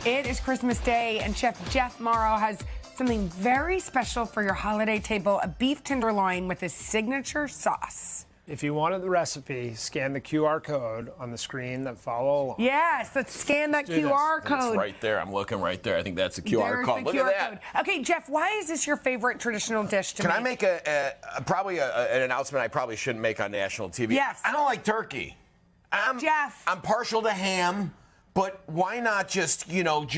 It is Christmas Day, and Chef Jeff Mauro has something very special for your holiday table, a beef tenderloin with his signature sauce. If you wanted the recipe, scan the QR code on the screen that follow along. Yes, let's scan that QR code. It's right there. I'm looking right there. I think that's the QR code. Look at that. Okay, Jeff, why is this your favorite traditional dish to make? Can I make an announcement I probably shouldn't make on national TV? Yes. I don't like turkey. Jeff. I'm partial to ham, but why not just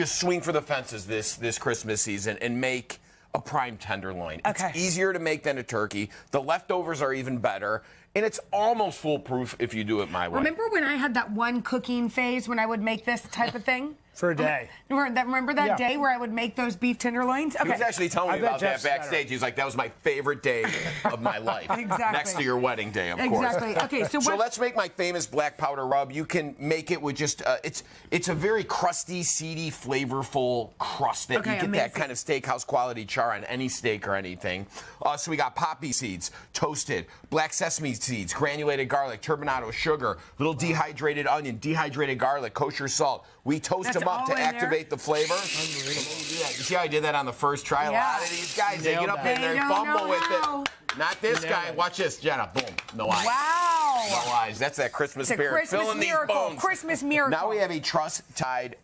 swing for the fences this Christmas season and make a prime tenderloin? Okay. It's easier to make than a turkey. The leftovers are even better, and it's almost foolproof if you do it my way. Remember when I had that one cooking phase when I would make this type of thing? For a day. Remember that day where I would make those beef tenderloins? Okay. He was actually telling me about that backstage. Better. He's like, that was my favorite day of my life. Exactly. Next to your wedding day, of course. Exactly. Okay, so let's make my famous black powder rub. You can make it with just, it's a very crusty, seedy, flavorful crust that you get that kind of steakhouse quality char on any steak or anything. So we got poppy seeds, toasted, black sesame seeds, granulated garlic, turbinado sugar, little dehydrated onion, dehydrated garlic, kosher salt. We toast them up to activate the flavor. Unbelievable. You see how I did that on the first try? Yeah. A lot of these guys, they get up in there and fumble with it. Not this guy. Watch this, Jenna. Boom. No eyes. Wow. No eyes. That's that Christmas spirit. Christmas Filling miracle. these bones. Christmas miracle. Now we have a truss-tied,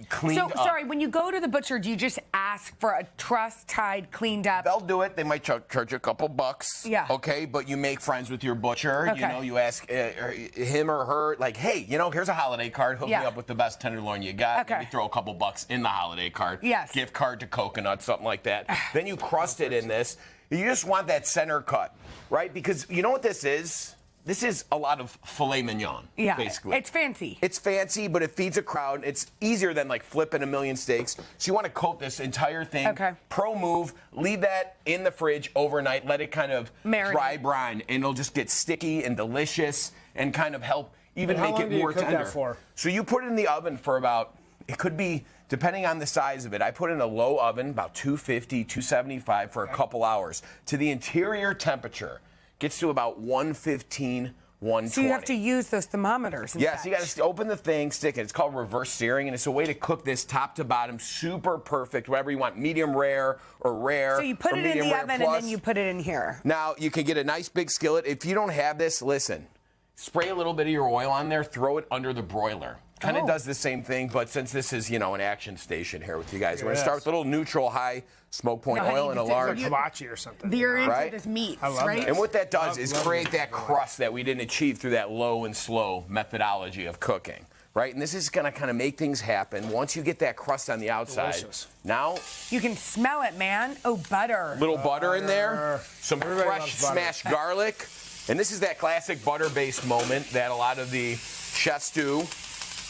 cleaned up. Sorry, when you go to the butcher, do you just ask for a truss-tied, cleaned up? They'll do it. They might charge you a couple bucks. Yeah. Okay, but you make friends with your butcher. Okay. You ask him or her, like, hey, here's a holiday card. Hook me up with the best tenderloin you got. Okay. Maybe throw a couple bucks in the holiday card. Yes. Gift card to Coconut, something like that. Then you crust it in this. You just want that center cut, right? Because you know what this is? This is a lot of filet mignon, basically. It's fancy. It's fancy, but it feeds a crowd. It's easier than like flipping a million steaks. So you want to coat this entire thing. Okay. Pro move. Leave that in the fridge overnight. Let it kind of dry brine, and it'll just get sticky and delicious and kind of help even make it more tender. That for? So you put it in the oven for about, it could be, depending on the size of it, I put it in a low oven, about 250, 275 for a couple hours. To the interior temperature, gets to about 115, 120. So you have to use those thermometers. Yes, you got to open the thing, stick it. It's called reverse searing, and it's a way to cook this top to bottom, super perfect, whatever you want, medium rare or rare. So you put it in the oven plus. and then you put it in here. Now, you can get a nice big skillet. If you don't have this, listen, spray a little bit of your oil on there, throw it under the broiler. Kind of does the same thing, but since this is, an action station here with you guys, we're going to start with a little neutral high smoke point oil in a large hibachi or something. You're into this meat, right? And what that does is create that crust that we didn't achieve through that low and slow methodology of cooking, right? And this is going to kind of make things happen. Once you get that crust on the outside, now you can smell it, man. Oh, butter. Little butter in there, some fresh smashed garlic, and this is that classic butter-based moment that a lot of the chefs do.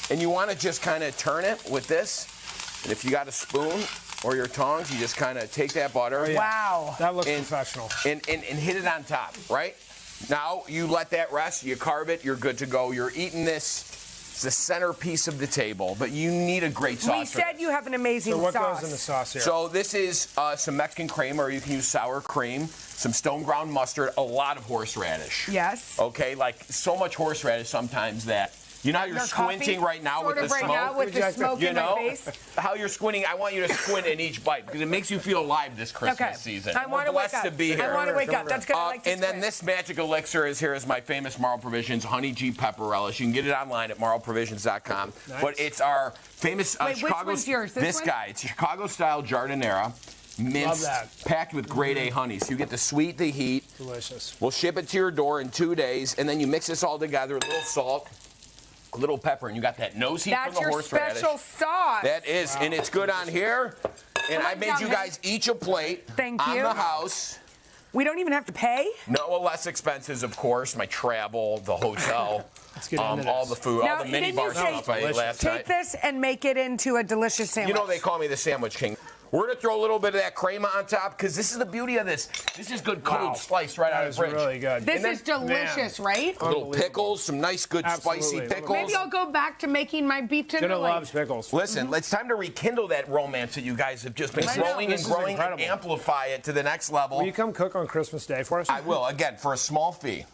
And you want to just kind of turn it with this. And if you got a spoon or your tongs, you just kind of take that butter. Wow. That looks professional. And hit it on top, right? Now you let that rest, you carve it, you're good to go. You're eating this. It's the centerpiece of the table, but you need a great sauce. We said you have an amazing sauce. So what goes in the sauce here? So this is some Mexican cream, or you can use sour cream, some stone ground mustard, a lot of horseradish. Yes. Okay, like so much horseradish sometimes that you know how you're squinting right now with the smoke? Now with the smoke in my face? How you're squinting, I want you to squint in each bite because it makes you feel alive this Christmas season. I want to wake up. To be here. I want to wake up. That's good. I like to and then this magic elixir is here is my famous Mauro Provisions Honey G Pepper Relish. You can get it online at mauroprovisions.com. Nice. But it's our famous Chicago. Which one's yours? This guy. It's Chicago-style jardinera. Minced, packed with grade A honey. So you get the sweet, the heat. Delicious. We'll ship it to your door in 2 days, and then you mix this all together with a little salt, a little pepper, and you got that nose heat from the horseradish. That's your special sauce. That is, and it's good on here. And I made you guys each a plate on the house. We don't even have to pay? No, less expenses, of course. My travel, the hotel, all the food, now, all the mini bar stuff I ate last night. Take this and make it into a delicious sandwich. You know they call me the Sandwich King. We're going to throw a little bit of that crema on top because this is the beauty of this. This is good cold sliced right out of the fridge. Really good. This is delicious, right? Little pickles, some nice, good, spicy pickles. Maybe I'll go back to making my beef tenderloin. Jenna loves pickles. Listen, it's time to rekindle that romance that you guys have just been growing and growing and amplify it to the next level. Will you come cook on Christmas Day for us? I will, again, for a small fee.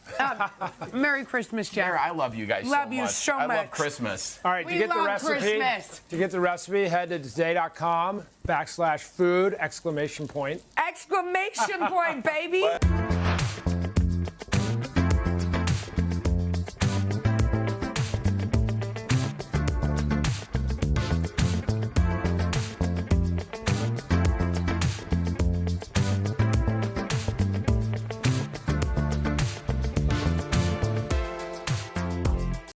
Merry Christmas, Jeff. I love you guys love you so much. I love Christmas. All right, We love Christmas. To get the recipe, head to today.com/food! ! Exclamation point, baby.